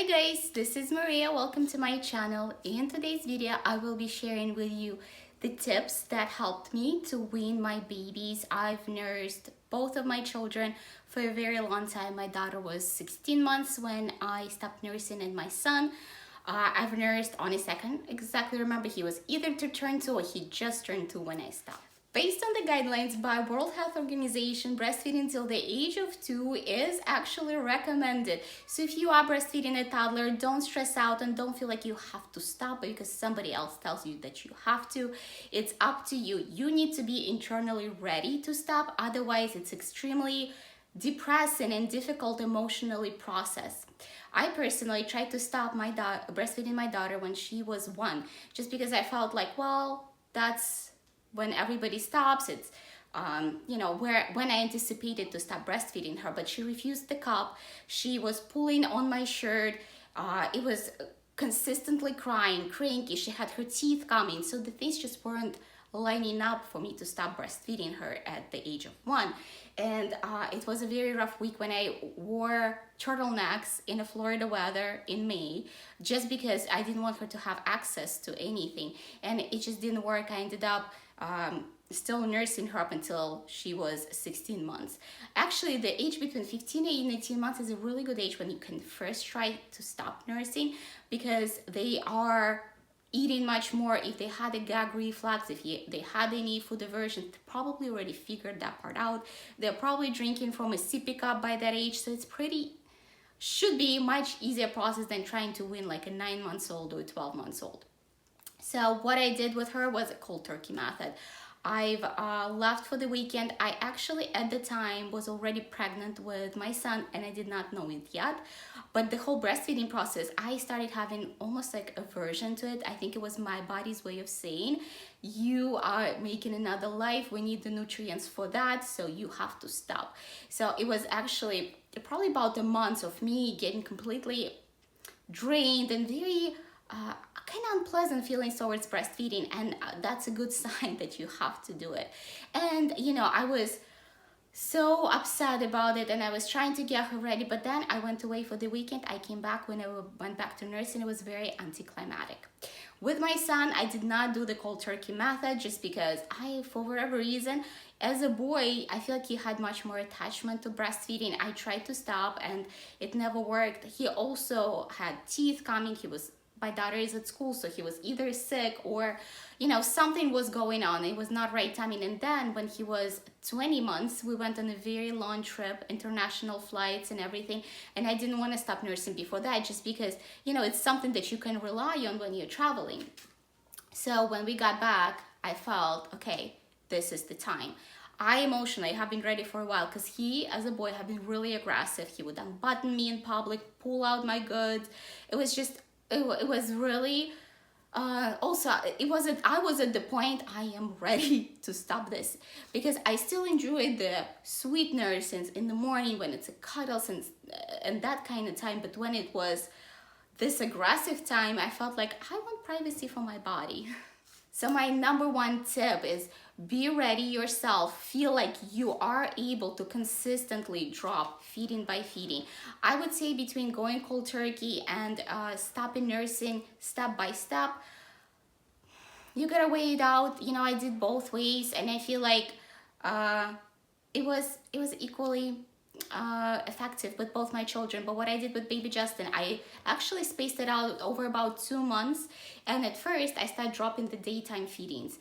guys, this is Maria. Welcome to my channel. In today's video, I will be sharing with you the tips that helped me to wean my babies. I've nursed both of my children for a very long time. My daughter was 16 months when I stopped nursing, and my son, I've nursed on his second. Exactly remember, he was either to turn 2 or he just turned 2 when I stopped. Based on the guidelines by World Health Organization, breastfeeding till the age of 2 is actually recommended. So if you are breastfeeding a toddler, don't stress out and don't feel like you have to stop because somebody else tells you that you have to. It's up to you. You need to be internally ready to stop. Otherwise, it's extremely depressing and difficult emotionally process. I personally tried to stop breastfeeding my daughter when she was 1, just because I felt like, well, that's when everybody stops. It's when I anticipated to stop breastfeeding her, but she refused the cup. She was pulling on my shirt. It was consistently crying, cranky. She had her teeth coming, so the things just weren't lining up for me to stop breastfeeding her at the age of 1. And it was a very rough week when I wore turtlenecks in the Florida weather in May, just because I didn't want her to have access to anything, and it just didn't work. I ended up still nursing her up until she was 16 months. Actually, the age between 15 and 18 months is a really good age when you can first try to stop nursing, because they are eating much more. If they had a gag reflex, if they had any food aversion, they probably already figured that part out. They're probably drinking from a sippy cup by that age, so it's should be much easier process than trying to wean like a 9-month-old or 12-month-old. So what I did with her was a cold turkey method. I've left for the weekend. I actually at the time was already pregnant with my son, and I did not know it yet. But the whole breastfeeding process, I started having almost like aversion to it. I think it was my body's way of saying, you are making another life. We need the nutrients for that, so you have to stop. So it was actually probably about a month of me getting completely drained and very kind of unpleasant feelings towards breastfeeding, and that's a good sign that you have to do it. And I was so upset about it, and I was trying to get her ready, but then I went away for the weekend. I came back. When I went back to nursing, it was very anticlimactic. With my son, I did not do the cold turkey method, just because for whatever reason, as a boy, I feel like he had much more attachment to breastfeeding. I tried to stop and it never worked. He also had teeth coming. My daughter is at school, so he was either sick or, something was going on. It was not right timing. And then when he was 20 months, we went on a very long trip, international flights and everything. And I didn't want to stop nursing before that, just because, it's something that you can rely on when you're traveling. So when we got back, I felt, okay, this is the time. I emotionally have been ready for a while, because he, as a boy, had been really aggressive. He would unbutton me in public, pull out my goods. It was really I was at the point I am ready to stop this, because I still enjoy the sweet nursings in the morning when it's a cuddles and that kind of time. But when it was this aggressive time, I felt like I want privacy for my body. So my number 1 tip is be ready yourself. Feel like you are able to consistently drop feeding by feeding. I would say between going cold turkey and stopping nursing step by step, you gotta weigh it out. I did both ways, and I feel like it was equally effective with both my children. But what I did with baby Justin, I actually spaced it out over about 2 months, and at first I started dropping the daytime feedings,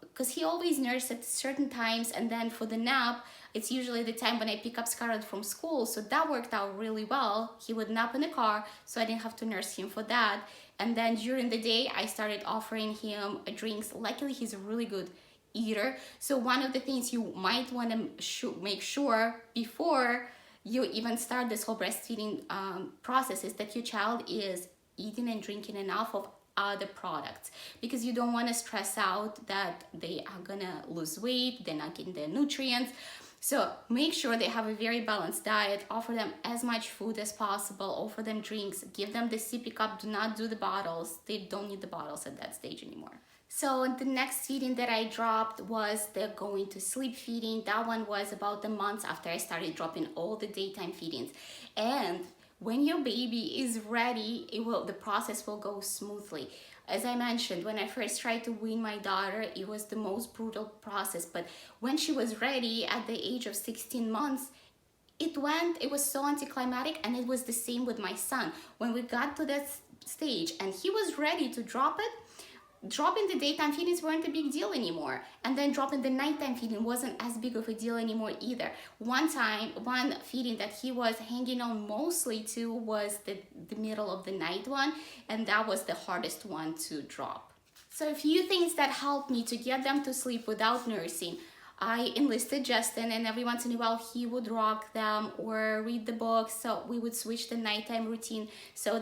because he always nursed at certain times, and then for the nap, it's usually the time when I pick up Scarlett from school, so that worked out really well. He would nap in the car, so I didn't have to nurse him for that. And then during the day, I started offering him drinks. Luckily, he's a really good eater, so one of the things you might want to make sure before you even start this whole breastfeeding process is that your child is eating and drinking enough of other products, because you don't want to stress out that they are gonna lose weight, they're not getting their nutrients. So make sure they have a very balanced diet. Offer them as much food as possible. Offer them drinks. Give them the sippy cup. Do not do the bottles. They don't need the bottles at that stage anymore. So the next feeding that I dropped was the going to sleep feeding. That one was about the months after I started dropping all the daytime feedings. And when your baby is ready, the process will go smoothly. As I mentioned, when I first tried to wean my daughter, it was the most brutal process. But when she was ready at the age of 16 months, it was so anticlimactic. And it was the same with my son. When we got to that stage and he was ready to drop it, dropping the daytime feedings weren't a big deal anymore, and then dropping the nighttime feeding wasn't as big of a deal anymore either. One feeding that he was hanging on mostly to was the middle of the night one, and that was the hardest one to drop. So a few things that helped me to get them to sleep without nursing. I enlisted Justin, and every once in a while he would rock them or read the book, so we would switch the nighttime routine so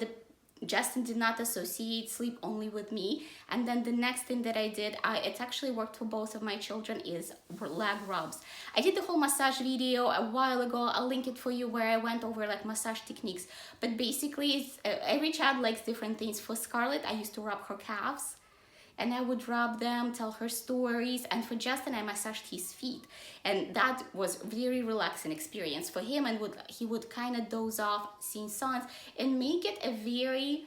Justin did not associate sleep only with me. And then the next thing that I did, it actually worked for both of my children, is leg rubs. I did the whole massage video a while ago. I'll link it for you, where I went over like massage techniques. But basically, every child likes different things. For Scarlett, I used to rub her calves, and I would rub them, tell her stories. And for Justin, I massaged his feet, and that was very relaxing experience for him. And he would kind of doze off, sing songs, and make it a very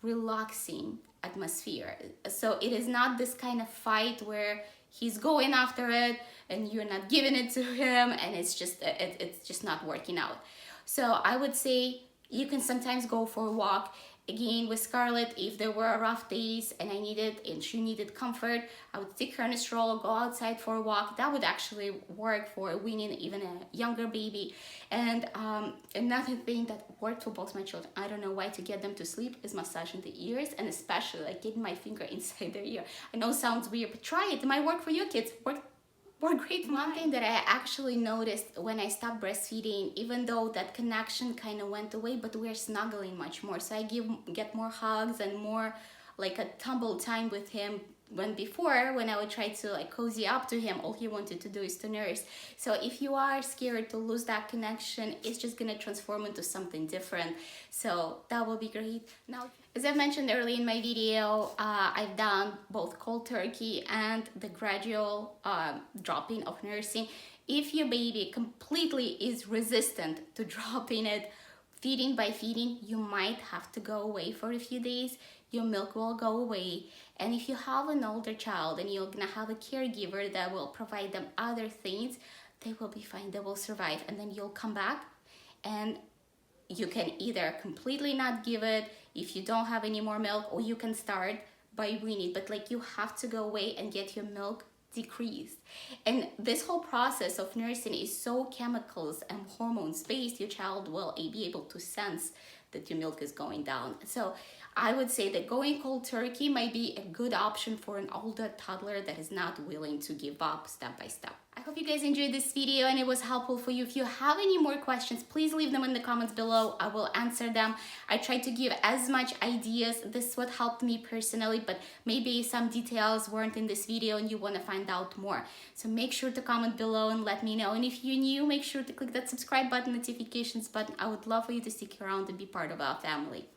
relaxing atmosphere. So it is not this kind of fight where he's going after it and you're not giving it to him, and it's just not working out. So I would say you can sometimes go for a walk. Again, with Scarlett, if there were rough days and she needed comfort, I would take her in a stroller, go outside for a walk. That would actually work for weaning even a younger baby. And another thing that worked for both my children, I don't know why, to get them to sleep, is massaging the ears, and especially like getting my finger inside their ear. I know it sounds weird, but try it. It might work for your kids. Work great. One thing that I actually noticed when I stopped breastfeeding, even though that connection kind of went away, but we're snuggling much more. So I get more hugs and more like a tumble time with him, when before, when I would try to like cozy up to him, all he wanted to do is to nurse. So if you are scared to lose that connection, it's just gonna transform into something different. So that will be great. Now, as I mentioned earlier in my video, I've done both cold turkey and the gradual dropping of nursing. If your baby completely is resistant to dropping it feeding by feeding, you might have to go away for a few days. Your milk will go away. And if you have an older child and you're gonna have a caregiver that will provide them other things, they will be fine, they will survive. And then you'll come back and you can either completely not give it if you don't have any more milk, or you can start by weaning. But like, you have to go away and get your milk decreased. And this whole process of nursing is so chemicals and hormones based, your child will be able to sense that your milk is going down. So I would say that going cold turkey might be a good option for an older toddler that is not willing to give up step by step. I hope you guys enjoyed this video and it was helpful for you. If you have any more questions, please leave them in the comments below. I will answer them. I try to give as much ideas. This is what helped me personally, but maybe some details weren't in this video and you want to find out more. So make sure to comment below and let me know. And if you're new, make sure to click that subscribe button, notifications button. I would love for you to stick around and be part of our family.